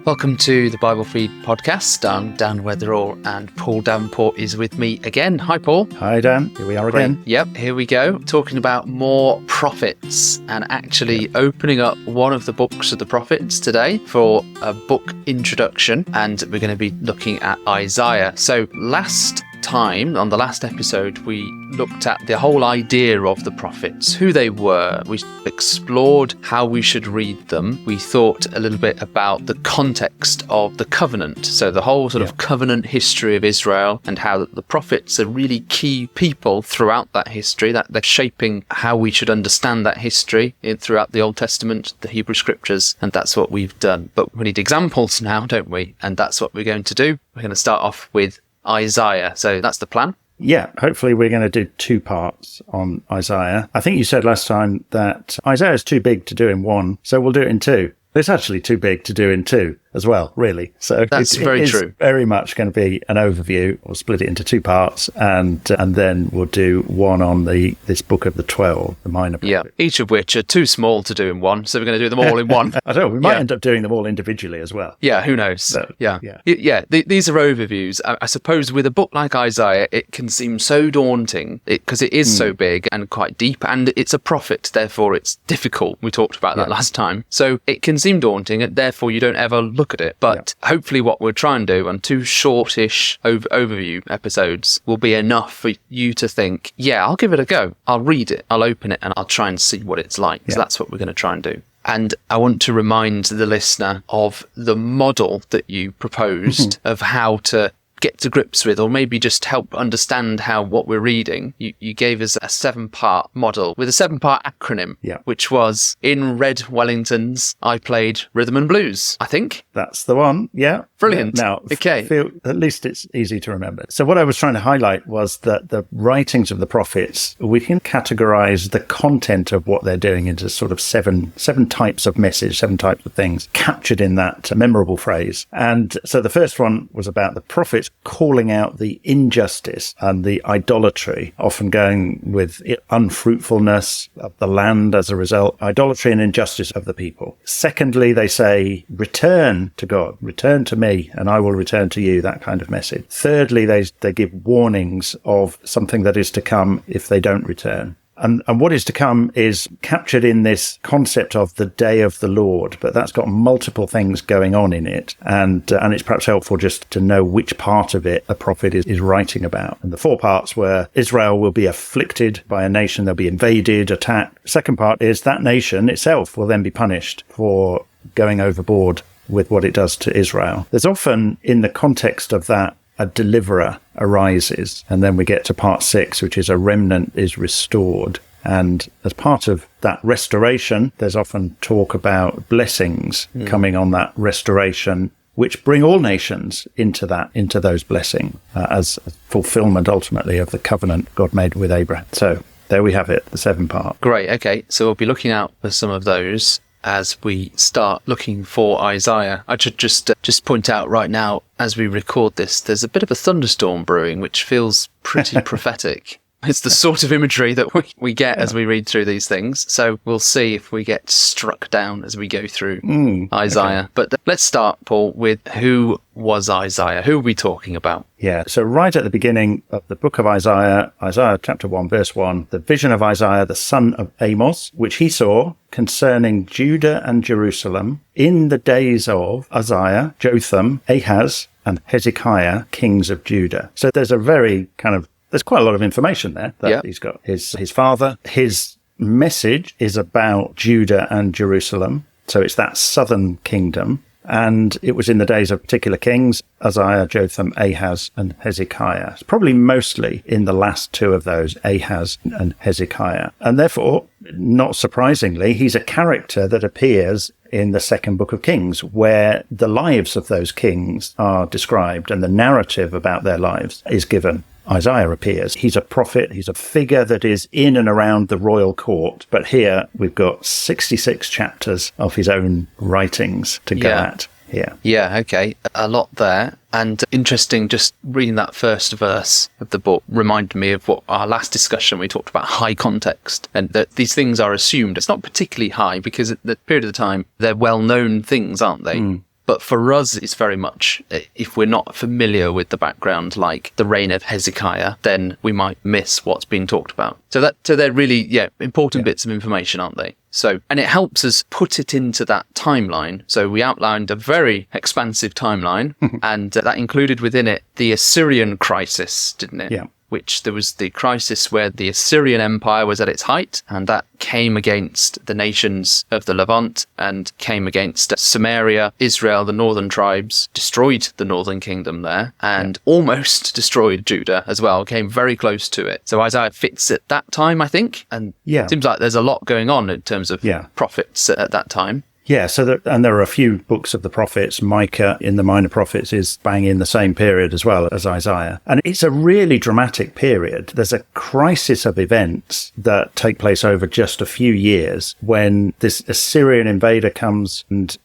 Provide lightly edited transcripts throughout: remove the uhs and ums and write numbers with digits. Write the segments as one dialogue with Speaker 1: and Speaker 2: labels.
Speaker 1: Welcome to the Bible Feed podcast. I'm Dan Weatherall and Paul Davenport is with me again. Hi, Paul.
Speaker 2: Hi, Dan. Here we are again.
Speaker 1: Yep, here we go. Talking about more prophets and actually opening up one of the books of the prophets today for a book introduction. And we're going to be looking at Isaiah. So last time, on the last episode, we looked at the whole idea of the prophets, who they were. We explored how we should read them. We thought a little bit about the context of the covenant, so the whole sort of covenant history of Israel and how the prophets are really key people throughout that history, that they're shaping how we should understand that history throughout the Old Testament, the Hebrew scriptures, and that's what we've done. But we need examples now, don't we? And that's what we're going to do. We're going to start off with Isaiah. So that's the plan.
Speaker 2: Yeah, hopefully we're going to do two parts on Isaiah. I think you said last time that Isaiah is too big to do in one, so we'll do it in two. It's actually too big to do in two as well, really. So
Speaker 1: that's very true.
Speaker 2: Very much going to be an overview. We'll split it into two parts, and then we'll do one on this book of the 12, the minor prophets.
Speaker 1: Yeah, each of which are too small to do in one, so we're going to do them all in one.
Speaker 2: I don't know. We might end up doing them all individually as well.
Speaker 1: Yeah, who knows?
Speaker 2: So,
Speaker 1: These are overviews. I suppose with a book like Isaiah, it can seem so daunting because it is so big and quite deep, and it's a prophet, therefore it's difficult. We talked about that last time. So it can seem daunting, and therefore you don't ever look at it. But hopefully what we'll try and do on two shortish overview episodes will be enough for you to think, I'll give it a go. I'll read it, I'll open it, and I'll try and see what it's like. So that's what we're going to try and do. And I want to remind the listener of the model that you proposed of how to get to grips with, or maybe just help understand how what we're reading. You gave us a 7-part model with a 7-part acronym, which was, in Red Wellingtons, I played rhythm and blues, I think.
Speaker 2: That's the one,
Speaker 1: Brilliant.
Speaker 2: Now,
Speaker 1: okay.
Speaker 2: At least it's easy to remember. So what I was trying to highlight was that the writings of the prophets, we can categorize the content of what they're doing into sort of seven types of message, 7 types of things captured in that memorable phrase. And so the first one was about the prophets calling out the injustice and the idolatry, often going with unfruitfulness of the land as a result, idolatry and injustice of the people. Secondly, they say, return to God, return to me, and I will return to you, that kind of message. Thirdly, they give warnings of something that is to come if they don't return. And what is to come is captured in this concept of the day of the Lord, but that's got multiple things going on in it. And it's perhaps helpful just to know which part of it a prophet is writing about. And the 4 parts were Israel will be afflicted by a nation, they'll be invaded, attacked. Second part is that nation itself will then be punished for going overboard with what it does to Israel. There's often, in the context of that, a deliverer arises. And then we get to part 6, which is a remnant is restored. And as part of that restoration, there's often talk about blessings coming on that restoration, which bring all nations into those blessings as a fulfillment ultimately of the covenant God made with Abraham. So there we have it, the 7 part.
Speaker 1: Great. Okay. So we'll be looking out for some of those as we start looking for Isaiah. I should just point out right now, as we record this, there's a bit of a thunderstorm brewing, which feels pretty prophetic. It's the sort of imagery that we get as we read through these things. So we'll see if we get struck down as we go through Isaiah. Okay. But let's start, Paul, with who was Isaiah? Who are we talking about?
Speaker 2: Yeah, so right at the beginning of the book of Isaiah chapter 1, verse 1, the vision of Isaiah, the son of Amos, which he saw concerning Judah and Jerusalem in the days of Uzziah, Jotham, Ahaz, and Hezekiah, kings of Judah. So there's quite a lot of information there that he's got. His father, his message is about Judah and Jerusalem. So it's that southern kingdom. And it was in the days of particular kings, Uzziah, Jotham, Ahaz, and Hezekiah. It's probably mostly in the last 2 of those, Ahaz and Hezekiah. And therefore, not surprisingly, he's a character that appears in the 2nd book of Kings, where the lives of those kings are described and the narrative about their lives is given. Isaiah appears. He's a prophet. He's a figure that is in and around the royal court. But here we've got 66 chapters of his own writings to go at here.
Speaker 1: Yeah, okay. A lot there. And interesting, just reading that first verse of the book reminded me of what our last discussion, we talked about high context, and that these things are assumed. It's not particularly high because at the period of the time, they're well-known things, aren't they? But for us, it's very much, if we're not familiar with the background, like the reign of Hezekiah, then we might miss what's being talked about. So they're really, important bits of information, aren't they? So, and it helps us put it into that timeline. So we outlined a very expansive timeline, and that included within it the Assyrian crisis, didn't it?
Speaker 2: Yeah.
Speaker 1: Which there was the crisis where the Assyrian Empire was at its height, and that came against the nations of the Levant and came against Samaria, Israel, the northern tribes, destroyed the northern kingdom there, and almost destroyed Judah as well, came very close to it. So Isaiah fits at that time, I think, and it seems like there's a lot going on in terms of prophets at that time.
Speaker 2: Yeah, and there are a few books of the prophets. Micah in the Minor Prophets is bang in the same period as well as Isaiah. And it's a really dramatic period. There's a crisis of events that take place over just a few years when this Assyrian invader comes and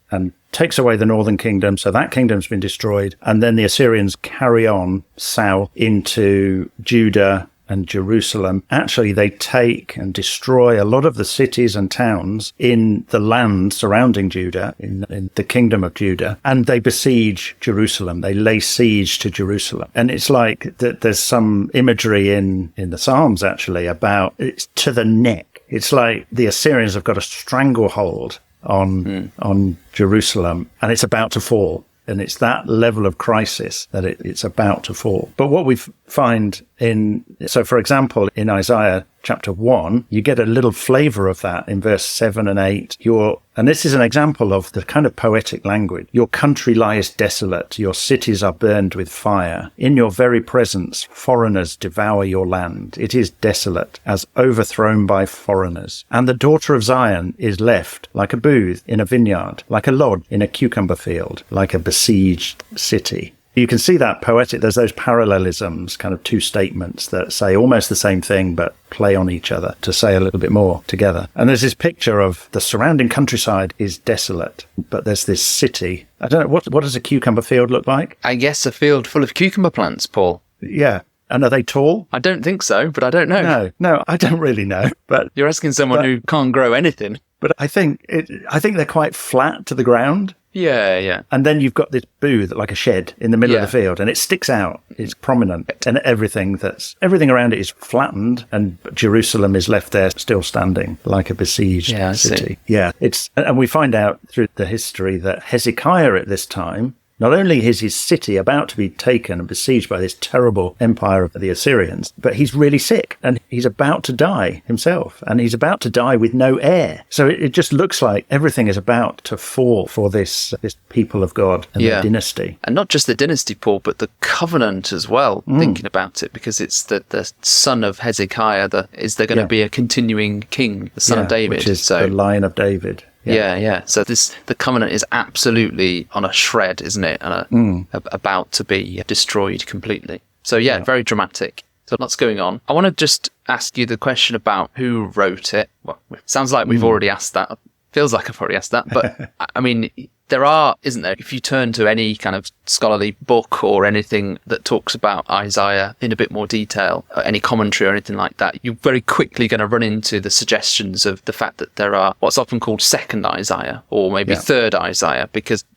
Speaker 2: takes away the northern kingdom. So that kingdom's been destroyed. And then the Assyrians carry on south into Judah and Jerusalem. Actually, they take and destroy a lot of the cities and towns in the land surrounding Judah, in the kingdom of Judah, and they besiege Jerusalem. They lay siege to Jerusalem. And it's like there's some imagery in the Psalms, actually, about it's to the neck. It's like the Assyrians have got a stranglehold on Jerusalem, and it's about to fall. And it's that level of crisis that it's about to fall. But what we find so for example, in Isaiah chapter 1, you get a little flavor of that in verse 7 and 8. And this is an example of the kind of poetic language. Your country lies desolate. Your cities are burned with fire. In your very presence, foreigners devour your land. It is desolate, as overthrown by foreigners. And the daughter of Zion is left like a booth in a vineyard, like a lodge in a cucumber field, like a besieged city. You can see that poetic, there's those parallelisms, kind of two statements that say almost the same thing, but play on each other to say a little bit more together. And there's this picture of the surrounding countryside is desolate, but there's this city. I don't know, what does a cucumber field look like?
Speaker 1: I guess a field full of cucumber plants, Paul.
Speaker 2: Yeah. And are they tall?
Speaker 1: I don't think so, but I don't know.
Speaker 2: No, I don't really know. But
Speaker 1: you're asking someone who can't grow anything.
Speaker 2: But I think they're quite flat to the ground.
Speaker 1: Yeah.
Speaker 2: And then you've got this booth, like a shed in the middle of the field, and it sticks out. It's prominent, and everything around it is flattened, and Jerusalem is left there still standing like a besieged city. Yeah, and we find out through the history that Hezekiah at this time, not only is his city about to be taken and besieged by this terrible empire of the Assyrians, but he's really sick and he's about to die himself, and he's about to die with no heir. So it just looks like everything is about to fall for this people of God and their dynasty.
Speaker 1: And not just the dynasty, Paul, but the covenant as well, thinking about it, because it's the son of Hezekiah. Is there going to be a continuing king, the son of David?
Speaker 2: Which is the line of David.
Speaker 1: Yeah. So the covenant is absolutely on a shred, isn't it? And about to be destroyed completely. So very dramatic. So lots going on. I want to just ask you the question about who wrote it. Well, it sounds like we've already asked that. Feels like I've already asked that. But I mean, there are, isn't there? If you turn to any kind of scholarly book or anything that talks about Isaiah in a bit more detail, any commentary or anything like that, you're very quickly going to run into the suggestions of the fact that there are what's often called second Isaiah or maybe third Isaiah,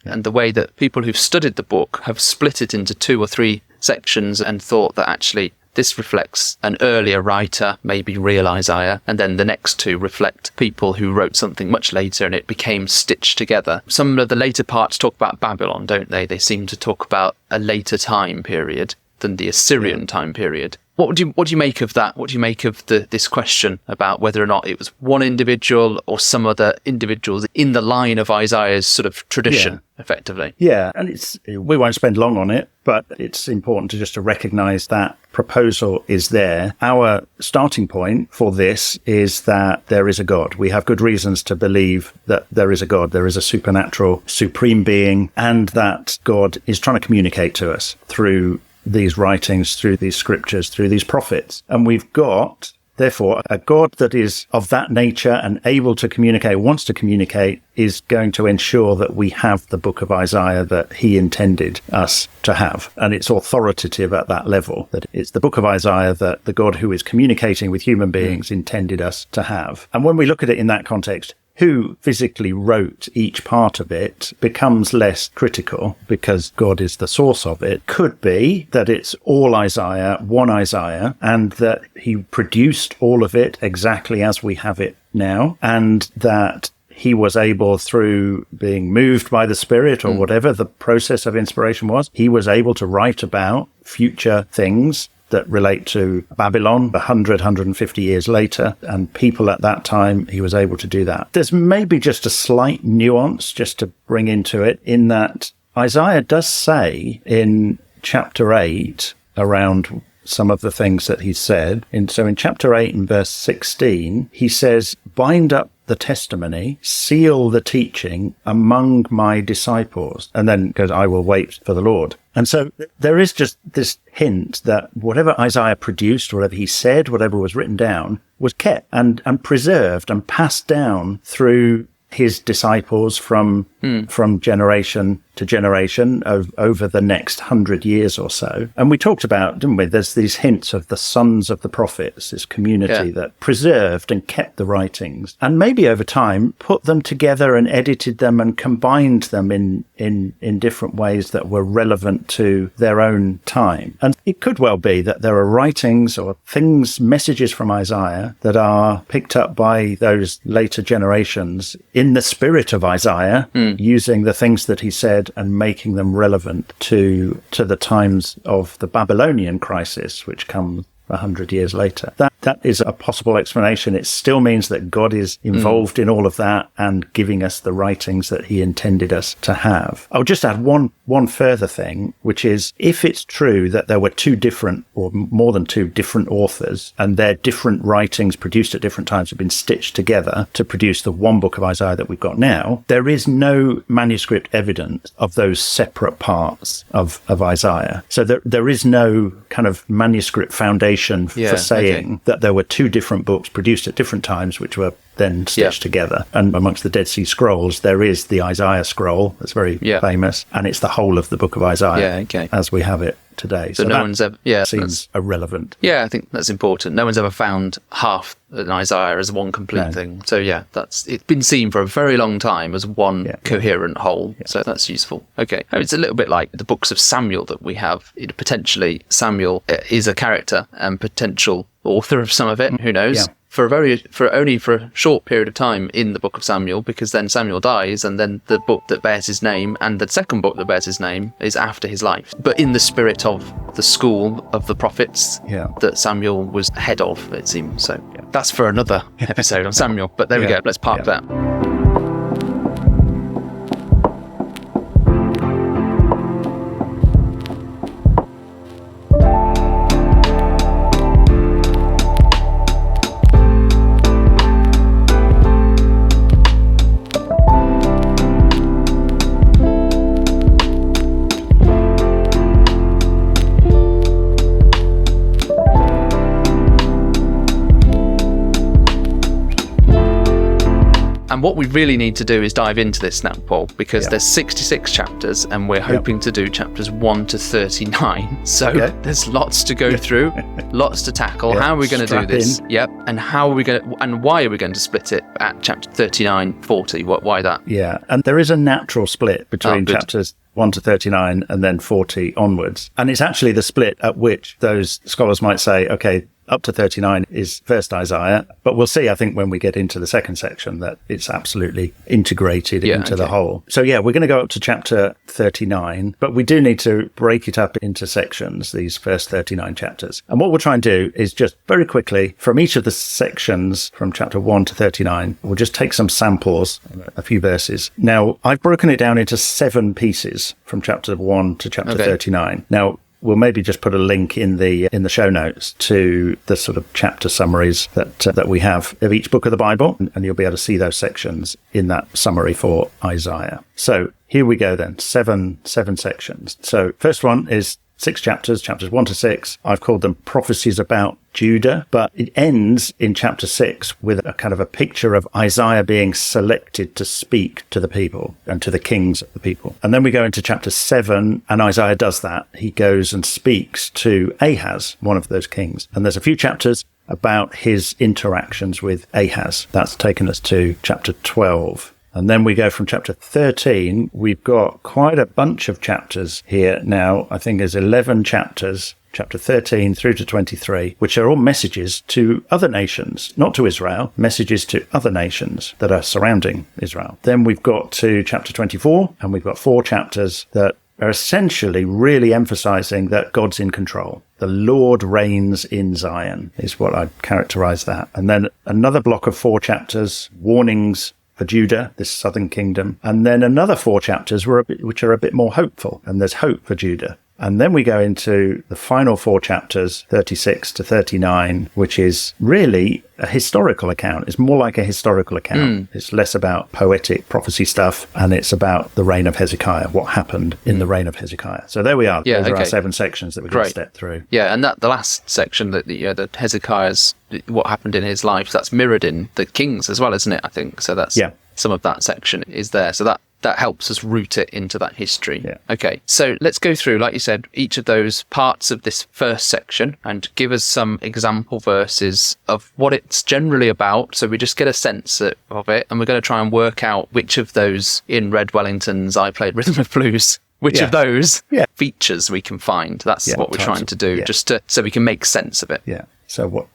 Speaker 1: and the way that people who've studied the book have split it into 2 or 3 sections and thought that actually this reflects an earlier writer, maybe real Isaiah, and then the next 2 reflect people who wrote something much later and it became stitched together. Some of the later parts talk about Babylon, don't they? They seem to talk about a later time period than the Assyrian time period. What do you make of that? What do you make of this question about whether or not it was one individual or some other individuals in the line of Isaiah's sort of tradition, effectively?
Speaker 2: Yeah, and we won't spend long on it, but it's important to recognize that proposal is there. Our starting point for this is that there is a God. We have good reasons to believe that there is a God. There is a supernatural, supreme being, and that God is trying to communicate to us through these writings, through these scriptures, through these prophets. And we've got, therefore, a God that is of that nature and able to communicate, wants to communicate, is going to ensure that we have the book of Isaiah that he intended us to have. And it's authoritative at that level, that it's the book of Isaiah that the God who is communicating with human beings intended us to have. And when we look at it in that context, who physically wrote each part of it becomes less critical because God is the source of it. Could be that it's all Isaiah, one Isaiah, and that he produced all of it exactly as we have it now, and that he was able, through being moved by the Spirit or whatever the process of inspiration was, he was able to write about future things that relate to Babylon 100, 150 years later, and people at that time, he was able to do that. There's maybe just a slight nuance just to bring into it, in that Isaiah does say in chapter 8 around some of the things that he said. So in chapter 8 and verse 16, he says, bind up the testimony, seal the teaching among my disciples. And then goes, I will wait for the Lord. And so there is just this hint that whatever Isaiah produced, whatever he said, whatever was written down, was kept and preserved and passed down through his disciples from generation to generation over the next 100 years or so. And we talked about, didn't we, there's these hints of the sons of the prophets, this community that preserved and kept the writings, and maybe over time put them together and edited them and combined them in different ways that were relevant to their own time. And it could well be that there are writings or things, messages from Isaiah that are picked up by those later generations in the spirit of Isaiah, using the things that he said and making them relevant to the times of the Babylonian crisis, which comes 100 years later. That is a possible explanation. It still means that God is involved in all of that and giving us the writings that he intended us to have. I'll just add one further thing, which is, if it's true that there were two different, or more than two different authors, and their different writings produced at different times have been stitched together to produce the one book of Isaiah that we've got now, there is no manuscript evidence of those separate parts of Isaiah. So there is no kind of manuscript foundation for saying that there were two different books produced at different times, which were then stitched together. And amongst the Dead Sea Scrolls, there is the Isaiah scroll that's very famous, and it's the whole of the book of Isaiah as we have it today.
Speaker 1: So no one's ever
Speaker 2: seems irrelevant.
Speaker 1: Yeah, I think that's important. No one's ever found half an Isaiah as one complete thing. So it's been seen for a very long time as one coherent whole. So that's useful. Okay, it's a little bit like the books of Samuel that we have. Potentially Samuel is a character and potential author of some of it. Who knows? Yeah. For only a short period of time in the book of Samuel, because then Samuel dies, and then the book that bears his name and the second book that bears his name is after his life. But in the spirit of the school of the prophets that Samuel was head of, it seems. So that's for another episode on Samuel. But there we go. Let's park that. And what we really need to do is dive into this now, Paul, because there's 66 chapters and we're hoping to do chapters 1 to 39. So there's lots to go through, lots to tackle. How are we going to do this? And how are we going to, and why are we going to split it at chapter 39, 40? Why that?
Speaker 2: Yeah. And there is a natural split between chapters 1 to 39 and then 40 onwards. And it's actually the split at which those scholars might say, okay, up to 39 is first Isaiah, but we'll see, I think, when we get into the second section that it's absolutely integrated into the whole. So we're going to go up to chapter 39, but we do need to break it up into sections, these first 39 chapters. And what we'll try and do is just very quickly, from each of the sections from chapter 1 to 39, we'll just take some samples, a few verses. Now, I've broken it down into 7 pieces from chapter 1 to chapter 39. Now, we'll maybe just put a link in the show notes to the sort of chapter summaries that we have of each book of the Bible, and you'll be able to see those sections in that summary for Isaiah. So here we go then, seven sections. So first one is 6 chapters 1 to 6. I've called them prophecies about Judah, but it ends in chapter 6 with a kind of a picture of Isaiah being selected to speak to the people and to the kings of the people. And then we go into chapter 7, and Isaiah does that. He goes and speaks to Ahaz, one of those kings. And there's a few chapters about his interactions with Ahaz. That's taken us to chapter 12. And then we go from chapter 13. We've got quite a bunch of chapters here now. I think there's 11 chapters, chapter 13 through to 23, which are all messages to other nations, not to Israel, messages to other nations that are surrounding Israel. Then we've got to chapter 24, and we've got 4 chapters that are essentially really emphasizing that God's in control. The Lord reigns in Zion is what I'd characterize that. And then another block of 4 chapters, warnings for Judah, this southern kingdom. And then another 4 chapters which are a bit more hopeful, and there's hope for Judah. And then we go into the final 4 chapters, 36 to 39, which is really a historical account. It's more like a historical account. It's less about poetic prophecy stuff, and it's about the reign of Hezekiah, what happened in the reign of Hezekiah. So there we are. Those are our 7 sections that we're going to step through.
Speaker 1: Yeah, and that the last section, the Hezekiah's, what happened in his life, that's mirrored in the Kings as well, isn't it, I think? So that's some of that section is there. So that helps us root it into that history. Yeah. Okay, so let's go through, like you said, each of those parts of this first section and give us some example verses of what it's generally about, so we just get a sense of it, and we're going to try and work out which of those in Red Wellington's I Played Rhythm of Blues, which of those features we can find. That's what we're trying to do, so we can make sense of it.
Speaker 2: Yeah. So what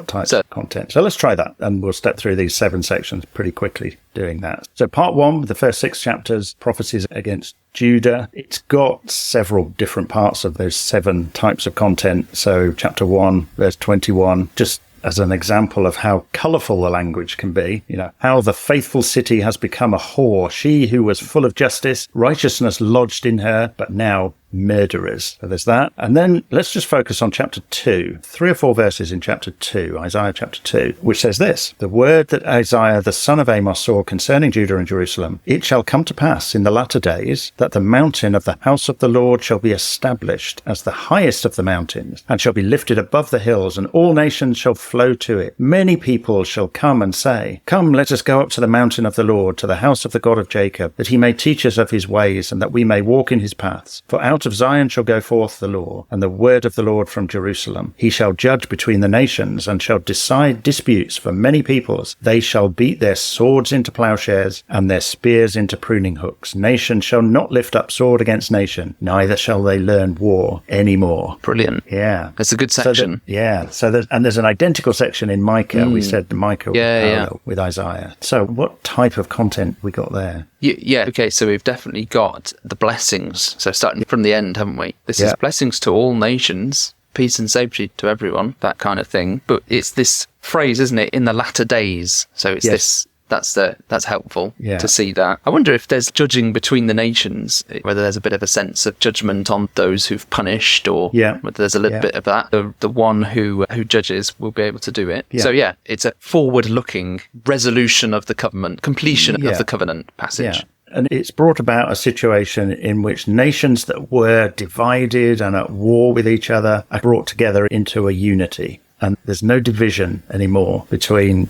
Speaker 2: types of content? So let's try that, and we'll step through these 7 sections pretty quickly doing that. So part 1, the first 6 chapters, prophecies against Judah. It's got several different parts of those 7 types of content. So chapter 1, verse 21, just as an example of how colourful the language can be, how the faithful city has become a whore, she who was full of justice, righteousness lodged in her, but now murderers. So there's that. And then let's just focus on chapter 2, 3 or 4 verses in chapter 2, Isaiah chapter 2, which says this: the word that Isaiah the son of Amos saw concerning Judah and Jerusalem, it shall come to pass in the latter days that the mountain of the house of the Lord shall be established as the highest of the mountains, and shall be lifted above the hills, and all nations shall flow to it. Many people shall come and say, come, let us go up to the mountain of the Lord, to the house of the God of Jacob, that he may teach us of his ways, and that we may walk in his paths. For out of Zion shall go forth the law, and the word of the Lord from Jerusalem. He shall judge between the nations, and shall decide disputes for many peoples. They shall beat their swords into plowshares, and their spears into pruning hooks. Nation shall not lift up sword against nation, neither shall they learn war anymore.
Speaker 1: Brilliant.
Speaker 2: Yeah.
Speaker 1: That's a good section.
Speaker 2: So there's an identical section in Micah. We said Micah with Isaiah. So what type of content we got there?
Speaker 1: Okay, so we've definitely got the blessings. So starting from the end, haven't we? This is blessings to all nations, peace and safety to everyone, that kind of thing. But it's this phrase, isn't it, in the latter days. So it's this. That's helpful to see that. I wonder if there's judging between the nations, whether there's a bit of a sense of judgment on those who've punished, or whether there's a little bit of that. The one who judges will be able to do it. Yeah. So it's a forward-looking resolution of the covenant, completion of the covenant passage.
Speaker 2: Yeah. And it's brought about a situation in which nations that were divided and at war with each other are brought together into a unity. And there's no division anymore between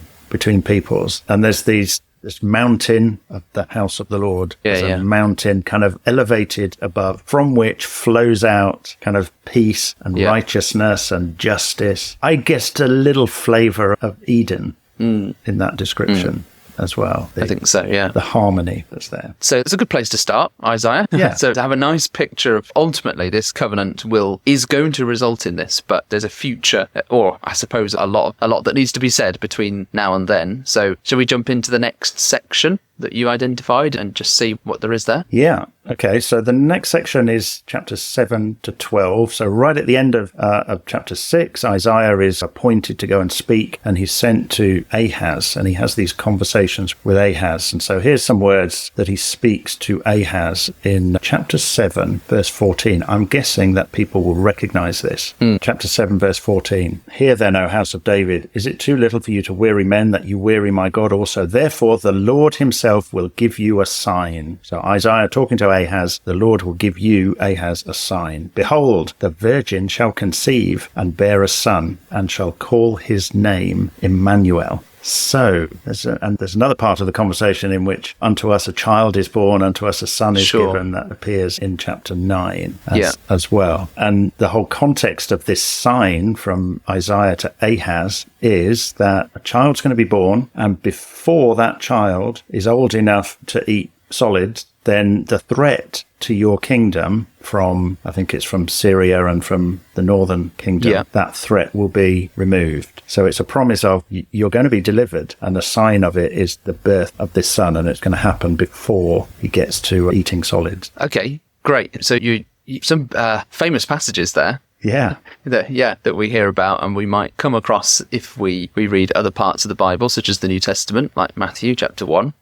Speaker 2: peoples. And there's this mountain of the house of the Lord. There's a mountain kind of elevated above, from which flows out kind of peace and righteousness and justice. I guessed a little flavour of Eden in that description. As well.
Speaker 1: I think so,
Speaker 2: the harmony that's there.
Speaker 1: So it's a good place to start, Isaiah. Yeah. So to have a nice picture of ultimately this covenant is going to result in this, but there's a future, or I suppose a lot that needs to be said between now and then. So shall we jump into the next section that you identified and just see what there is there? Yeah.
Speaker 2: Okay, so the next section is chapters 7 to 12. So right at the end of chapter 6, Isaiah is appointed to go and speak, and he's sent to Ahaz, and he has these conversations with Ahaz. And so here's some words that he speaks to Ahaz in chapter 7, verse 14. I'm guessing that people will recognize this. Chapter 7, verse 14. Hear then, O house of David, is it too little for you to weary men, that you weary my God also? Therefore the Lord himself will give you a sign. So Isaiah talking to Ahaz, the Lord will give you, Ahaz, a sign. Behold, the virgin shall conceive and bear a son, and shall call his name Emmanuel. So there's another part of the conversation in which unto us a child is born, unto us a son is given. That appears in chapter 9 as well. And the whole context of this sign from Isaiah to Ahaz is that a child's going to be born, and before that child is old enough to eat solids, then the threat to your kingdom from, I think it's from Syria and from the northern kingdom, that threat will be removed. So it's a promise of you're going to be delivered, and the sign of it is the birth of this son, and it's going to happen before he gets to eating solids.
Speaker 1: Okay, great. So you some famous passages there. That we hear about and we might come across if we read other parts of the Bible, such as the New Testament, like Matthew chapter 1.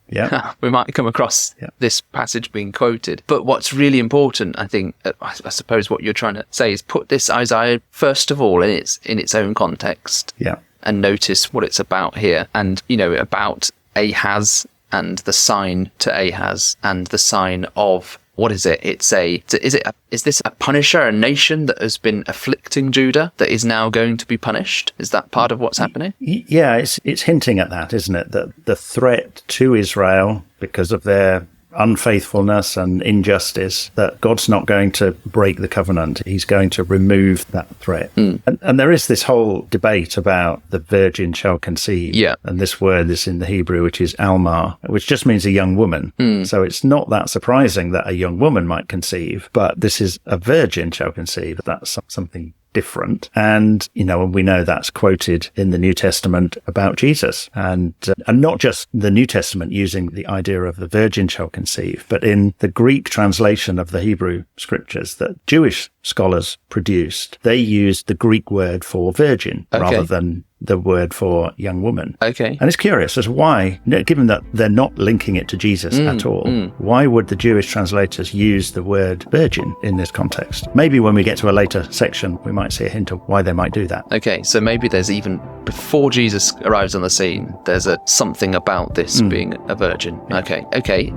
Speaker 1: We might come across this passage being quoted. But what's really important, I think, I suppose what you're trying to say is put this Isaiah, first of all, in its own context. And notice what it's about here. And, about Ahaz and the sign to Ahaz and the sign of... What is it? Is this a punisher, a nation that has been afflicting Judah that is now going to be punished? Is that part of what's happening?
Speaker 2: Yeah, it's hinting at that, isn't it? That the threat to Israel because of their unfaithfulness and injustice, that God's not going to break the covenant. He's going to remove that threat. And there is this whole debate about the virgin shall conceive. And this word is in the Hebrew, which is alma, which just means a young woman. So it's not that surprising that a young woman might conceive, but this is a virgin shall conceive. That's something different. And, and we know that's quoted in the New Testament about Jesus. And not just the New Testament using the idea of the virgin shall conceive, but in the Greek translation of the Hebrew scriptures that Jewish scholars produced, they used the Greek word for virgin rather than the word for young woman. And it's curious as why, given that they're not linking it to Jesus at all, why would the Jewish translators use the word virgin in this context? Maybe when we get to a later section, we might see a hint of why they might do that.
Speaker 1: So maybe there's even, before Jesus arrives on the scene, there's something about this being a virgin. Okay.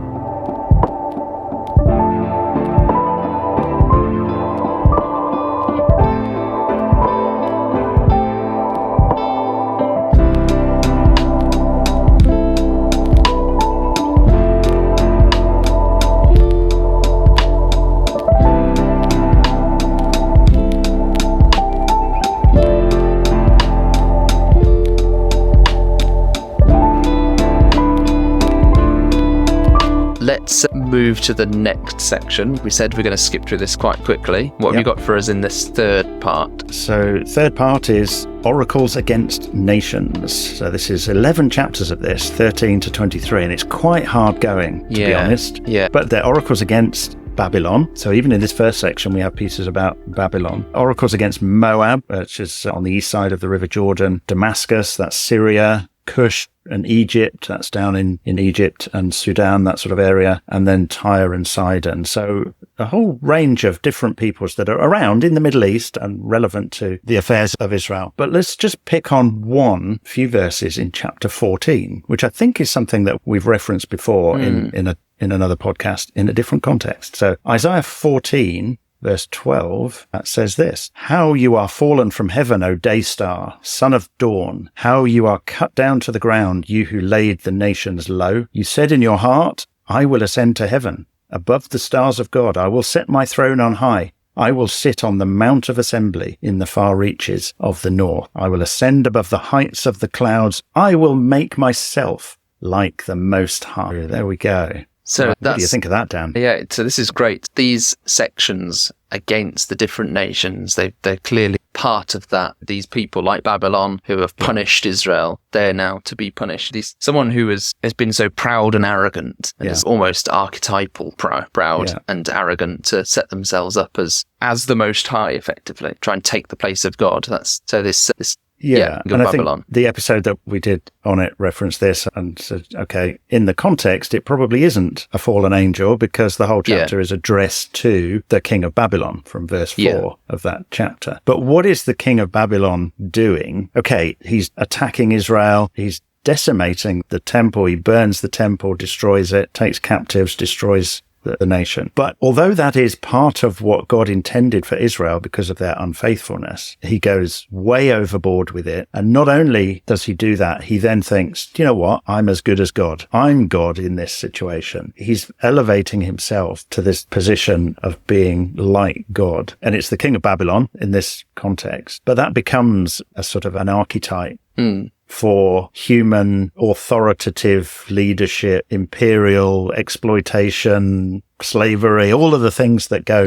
Speaker 1: Let's move to the next section. We said we're going to skip through this quite quickly. What have you got for us in this third part?
Speaker 2: So third part is Oracles Against Nations. So this is 11 chapters of this, 13 to 23, and it's quite hard going, to be honest. But they're oracles against Babylon. So even in this first section, we have pieces about Babylon. Oracles against Moab, which is on the east side of the River Jordan. Damascus, that's Syria. Cush and Egypt, that's down in Egypt, and Sudan, that sort of area, and then Tyre and Sidon. So a whole range of different peoples that are around in the Middle East and relevant to the affairs of Israel. But let's just pick on few verses in chapter 14, which I think is something that we've referenced before in another podcast in a different context. So Isaiah 14, verse 12, that says this: How you are fallen from heaven, O day star, son of dawn! How you are cut down to the ground, you who laid the nations low! You said in your heart, I will ascend to heaven. Above the stars of God, I will set my throne on high. I will sit on the mount of assembly in the far reaches of the north. I will ascend above the heights of the clouds. I will make myself like the Most High. There we go.
Speaker 1: So
Speaker 2: what do you think of that, Dan?
Speaker 1: Yeah, so this is great. These sections against the different nations, they're clearly part of that. These people like Babylon who have punished Israel, they're now to be punished. Someone who has been so proud and arrogant, and is almost archetypal proud and arrogant, to set themselves up as the Most High, effectively, try and take the place of God. That's so this and
Speaker 2: Babylon. I think the episode that we did on it referenced this and said, okay, in the context, it probably isn't a fallen angel because the whole chapter is addressed to the king of Babylon from verse 4 of that chapter. But what is the king of Babylon doing? Okay, he's attacking Israel. He's decimating the temple. He burns the temple, destroys it, takes captives, destroys the nation. But although that is part of what God intended for Israel because of their unfaithfulness, he goes way overboard with it. And not only does he do that, he then thinks, do you know what? I'm as good as God. I'm God in this situation. He's elevating himself to this position of being like God. And it's the king of Babylon in this context. But that becomes a sort of an archetype for human authoritative leadership, imperial exploitation, slavery, all of the things that go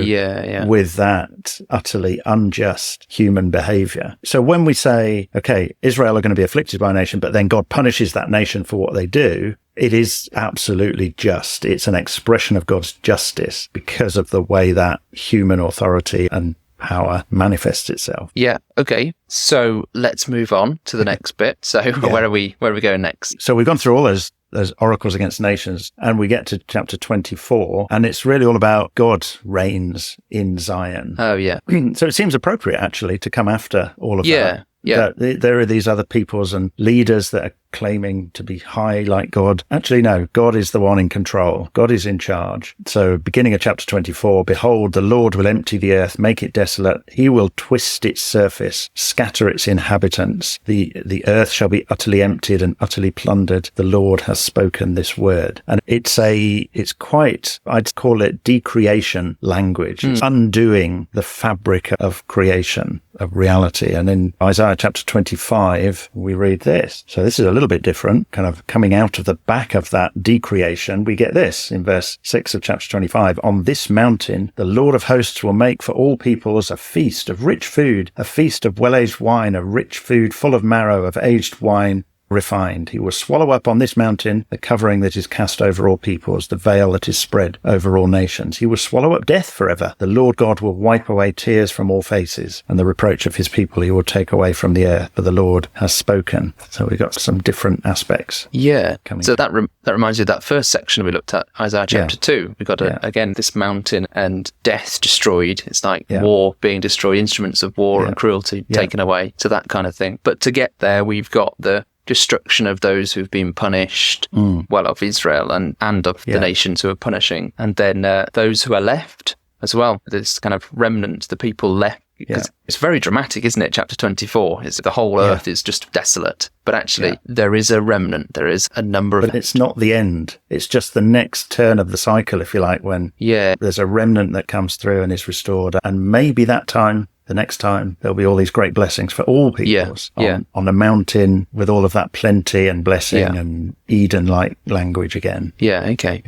Speaker 2: with that utterly unjust human behavior. So when we say, okay, Israel are going to be afflicted by a nation, but then God punishes that nation for what they do, it is absolutely just. It's an expression of God's justice because of the way that human authority and power manifests itself.
Speaker 1: Yeah. Okay. So let's move on to the next bit. So where are we going next?
Speaker 2: So we've gone through all those oracles against nations, and we get to chapter 24, and it's really all about God reigns in Zion.
Speaker 1: Oh, yeah.
Speaker 2: So it seems appropriate, actually, to come after all of that.
Speaker 1: Yeah.
Speaker 2: That there are these other peoples and leaders that are claiming to be high like God. Actually, no, God is the one in control. God is in charge. So beginning of chapter 24, behold, the Lord will empty the earth, make it desolate. He will twist its surface, scatter its inhabitants. The earth shall be utterly emptied and utterly plundered. The Lord has spoken this word. And it's quite, I'd call it decreation language. It's undoing the fabric of creation, of reality. And in Isaiah chapter 25, we read this. So this is a little bit different, kind of coming out of the back of that decreation. We get this in verse 6 of chapter 25. On this mountain, the Lord of hosts will make for all peoples a feast of rich food, a feast of well-aged wine, of rich food full of marrow, of aged wine refined. He will swallow up on this mountain the covering that is cast over all peoples, the veil that is spread over all nations. He will swallow up death forever. The Lord God will wipe away tears from all faces, and the reproach of his people he will take away from the earth, for the Lord has spoken. So we've got some different aspects.
Speaker 1: Yeah. So that reminds me of that first section we looked at, Isaiah chapter 2. We've got, again, this mountain and death destroyed. It's like war being destroyed, instruments of war and cruelty taken away, so that kind of thing. But to get there, we've got the destruction of those who've been punished, of Israel and of the nations who are punishing. And then those who are left as well, this kind of remnant, the people left. It's very dramatic, isn't it? Chapter 24 is the whole earth is just desolate. But actually, there is a remnant. There is a number of...
Speaker 2: But it's not the end. It's just the next turn of the cycle, if you like, when there's a remnant that comes through and is restored. And maybe that time, the next time, there'll be all these great blessings for all peoples on a mountain with all of that plenty and blessing and Eden-like language again.
Speaker 1: Yeah, okay.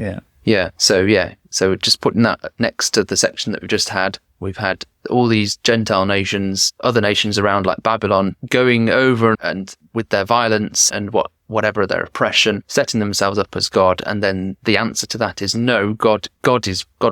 Speaker 1: Yeah. So just putting that next to the section that we've just had, we've had all these Gentile nations, other nations around like Babylon, going over and with their violence and whatever their oppression, setting themselves up as God. And then the answer to that is no, God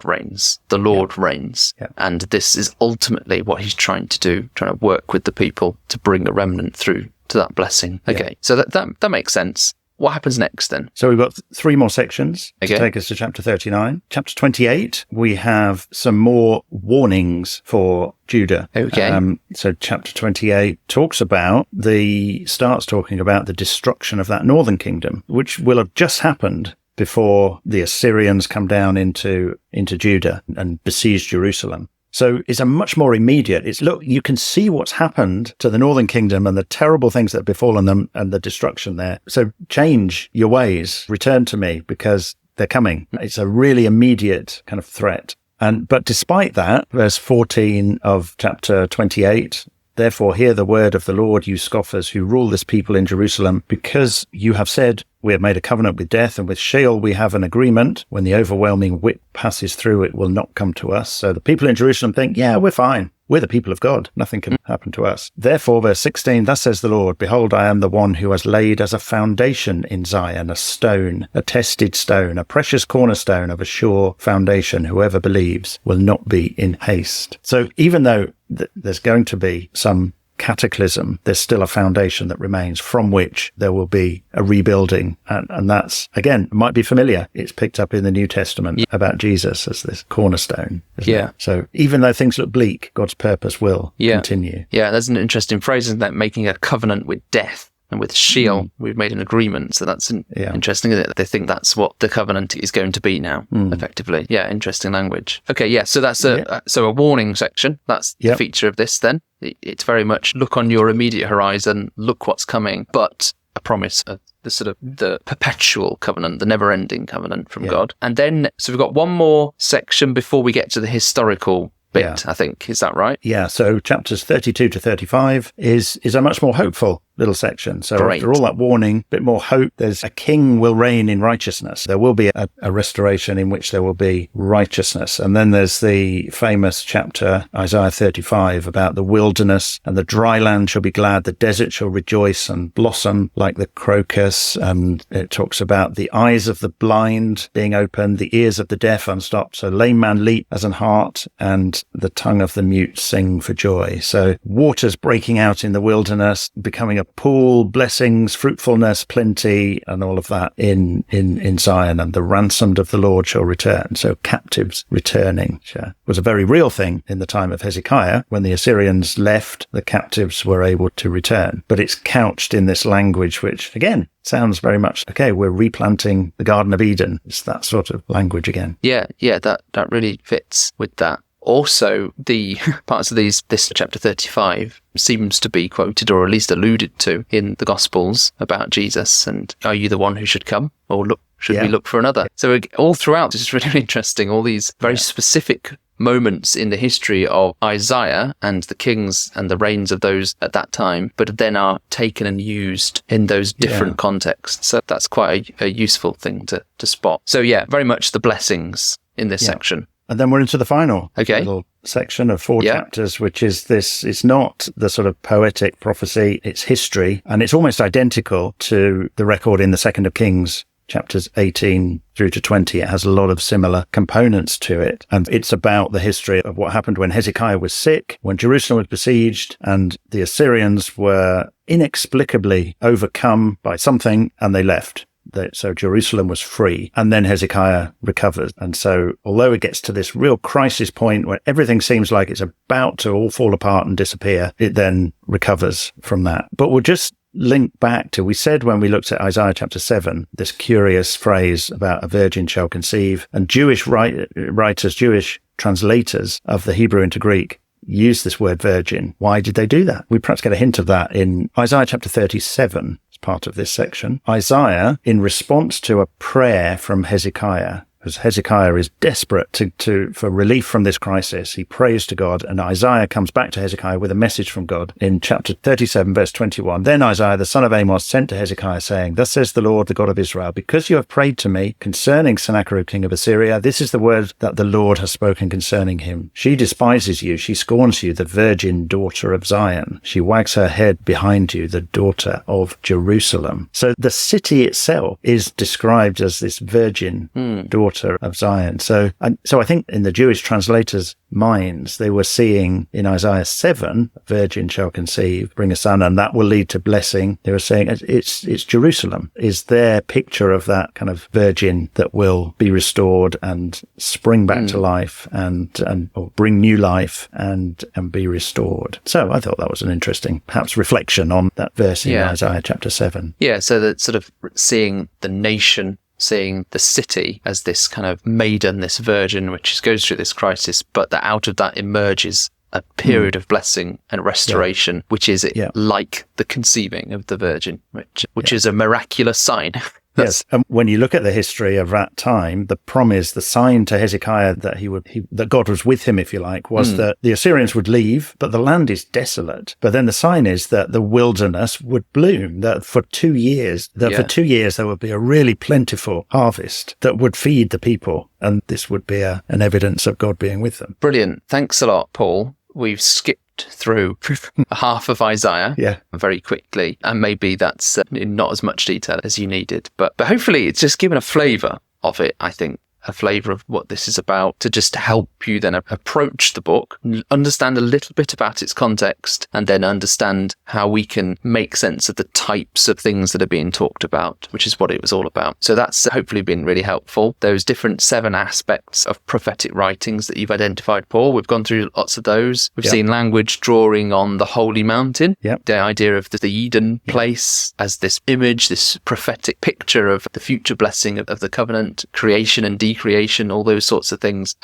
Speaker 1: reigns. The Lord reigns. Yeah. And this is ultimately what he's trying to do, trying to work with the people to bring a remnant through to that blessing. Okay. So that makes sense. What happens next then?
Speaker 2: So we've got 3 more sections to take us to chapter 39. Chapter 28, we have some more warnings for Judah.
Speaker 1: Okay.
Speaker 2: So chapter 28 starts talking about the destruction of that northern kingdom, which will have just happened before the Assyrians come down into Judah and besiege Jerusalem. So it's a much more immediate. Look, you can see what's happened to the northern kingdom and the terrible things that have befallen them and the destruction there. So change your ways, return to me because they're coming. It's a really immediate kind of threat. But despite that, verse 14 of chapter 28, therefore hear the word of the Lord, you scoffers who rule this people in Jerusalem, because you have said, we have made a covenant with death, and with Sheol we have an agreement. When the overwhelming whip passes through, it will not come to us. So the people in Jerusalem think, we're fine. We're the people of God. Nothing can happen to us. Therefore, verse 16, thus says the Lord, behold, I am the one who has laid as a foundation in Zion a stone, a tested stone, a precious cornerstone of a sure foundation. Whoever believes will not be in haste. So even though there's going to be some cataclysm, there's still a foundation that remains from which there will be a rebuilding. And that's, again, might be familiar. It's picked up in the New Testament about Jesus as this cornerstone. Isn't it? So even though things look bleak, God's purpose will continue.
Speaker 1: Yeah, that's an interesting phrase, isn't that? Making a covenant with death. And with Sheol, we've made an agreement. So that's interesting, isn't it? They think that's what the covenant is going to be now, effectively. Yeah, interesting language. Okay, yeah, so that's a warning section. That's the feature of this then. It's very much look on your immediate horizon, look what's coming, but a promise of the perpetual covenant, the never-ending covenant from God. And then, so we've got one more section before we get to the historical bit, I think. Is that right?
Speaker 2: Yeah, so chapters 32 to 35 is a much more hopeful little section. So after all that warning, a bit more hope. There's a king will reign in righteousness. There will be a restoration in which there will be righteousness. And then there's the famous chapter, Isaiah 35, about the wilderness, and the dry land shall be glad, the desert shall rejoice and blossom like the crocus. And it talks about the eyes of the blind being opened, the ears of the deaf unstopped. So lame man leap as an hart, and the tongue of the mute sing for joy. So waters breaking out in the wilderness, becoming a pool, blessings, fruitfulness, plenty, and all of that in Zion. And the ransomed of the Lord shall return. So captives returning, which was a very real thing in the time of Hezekiah. When the Assyrians left, the captives were able to return. But it's couched in this language, which again sounds very much, okay, we're replanting the Garden of Eden. It's that sort of language again.
Speaker 1: Yeah, that really fits with that. Also, the parts of this chapter 35 seems to be quoted, or at least alluded to, in the Gospels about Jesus. And are you the one who should come, or should we look for another? So all throughout, it's really interesting. All these very specific moments in the history of Isaiah and the kings and the reigns of those at that time, but then are taken and used in those different contexts. So that's quite a useful thing to spot. So yeah, very much the blessings in this section.
Speaker 2: And then we're into the final little section of 4 chapters, which is this. It's not the sort of poetic prophecy, it's history. And it's almost identical to the record in the 2nd of Kings, chapters 18 through to 20. It has a lot of similar components to it. And it's about the history of what happened when Hezekiah was sick, when Jerusalem was besieged, and the Assyrians were inexplicably overcome by something, and they left. So Jerusalem was free, and then Hezekiah recovers. And so although it gets to this real crisis point where everything seems like it's about to all fall apart and disappear, it then recovers from that. But we'll just link back to, we said when we looked at Isaiah chapter 7, this curious phrase about a virgin shall conceive, and Jewish writers, Jewish translators of the Hebrew into Greek use this word virgin. Why did they do that? We perhaps get a hint of that in Isaiah chapter 37. Part of this section. Isaiah, in response to a prayer from Hezekiah, because Hezekiah is desperate for relief from this crisis, he prays to God, and Isaiah comes back to Hezekiah with a message from God in chapter 37, verse 21. Then Isaiah, the son of Amos, sent to Hezekiah, saying, Thus says the Lord, the God of Israel, because you have prayed to me concerning Sennacherib, king of Assyria, this is the word that the Lord has spoken concerning him. She despises you, she scorns you, the virgin daughter of Zion. She wags her head behind you, the daughter of Jerusalem. So the city itself is described as this virgin daughter of Zion. So I think in the Jewish translators' minds, they were seeing in Isaiah 7, a virgin shall conceive, bring a son, and that will lead to blessing. They were saying it's Jerusalem is their picture of that kind of virgin that will be restored and spring back to life or bring new life and be restored. So I thought that was an interesting, perhaps, reflection on that verse in Isaiah chapter 7.
Speaker 1: Yeah, so that sort of seeing the nation, seeing the city as this kind of maiden, this virgin, which goes through this crisis, but that out of that emerges a period of blessing and restoration, which is like the conceiving of the virgin, which is a miraculous sign.
Speaker 2: Yes, and when you look at the history of that time, the promise, the sign to Hezekiah that God was with him, if you like, was that the Assyrians would leave, but the land is desolate. But then the sign is that the wilderness would bloom, that for 2 years, there would be a really plentiful harvest that would feed the people, and this would be an evidence of God being with them.
Speaker 1: Brilliant. Thanks a lot, Paul. We've skipped through half of Isaiah very quickly, and maybe that's in not as much detail as you needed, but hopefully it's just given a flavour of it, I think. a flavour of what this is about, to just help you then approach the book, understand a little bit about its context, and then understand how we can make sense of the types of things that are being talked about, which is what it was all about. So that's hopefully been really helpful. Those different 7 aspects of prophetic writings that you've identified, Paul, we've gone through lots of those. We've seen language drawing on the holy mountain, the idea of the Eden place as this image, this prophetic picture of the future blessing of the covenant, creation and decreation, all those sorts of things.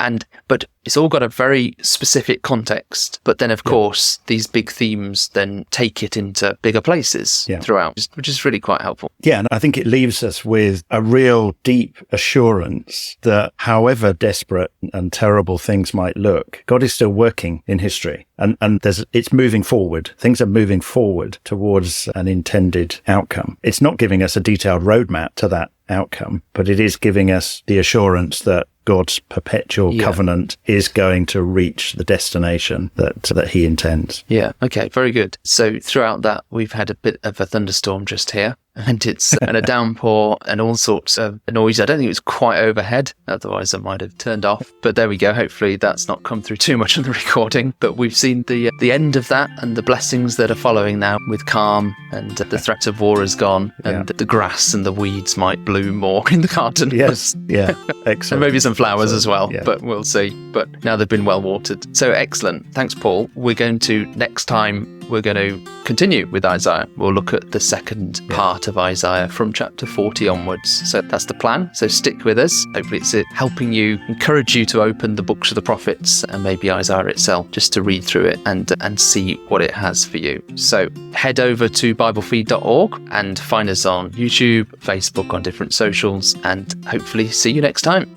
Speaker 1: But it's all got a very specific context. But then, of course, these big themes then take it into bigger places throughout, which is really quite helpful.
Speaker 2: Yeah, and I think it leaves us with a real deep assurance that however desperate and terrible things might look, God is still working in history. And it's moving forward. Things are moving forward towards an intended outcome. It's not giving us a detailed roadmap to that outcome, but it is giving us the assurance that God's perpetual covenant is going to reach the destination that he intends.
Speaker 1: Yeah. Okay. Very good. So throughout that, we've had a bit of a thunderstorm just here, and a downpour and all sorts of noise. I don't think it was quite overhead. Otherwise, I might have turned off. But there we go. Hopefully that's not come through too much on the recording. But we've seen the end of that and the blessings that are following now with calm, and the threat of war is gone, and the grass and the weeds might bloom more in the garden.
Speaker 2: Yes. Yeah. Excellent.
Speaker 1: And maybe some flowers as well, but we'll see. But now they've been well watered. So excellent. Thanks, Paul. Next time, we're going to continue with Isaiah. We'll look at the second part of Isaiah from chapter 40 onwards. So that's the plan. So stick with us. Hopefully it's helping you, encourage you to open the books of the prophets and maybe Isaiah itself, just to read through it and see what it has for you. So head over to biblefeed.org and find us on YouTube, Facebook, on different socials, and hopefully see you next time.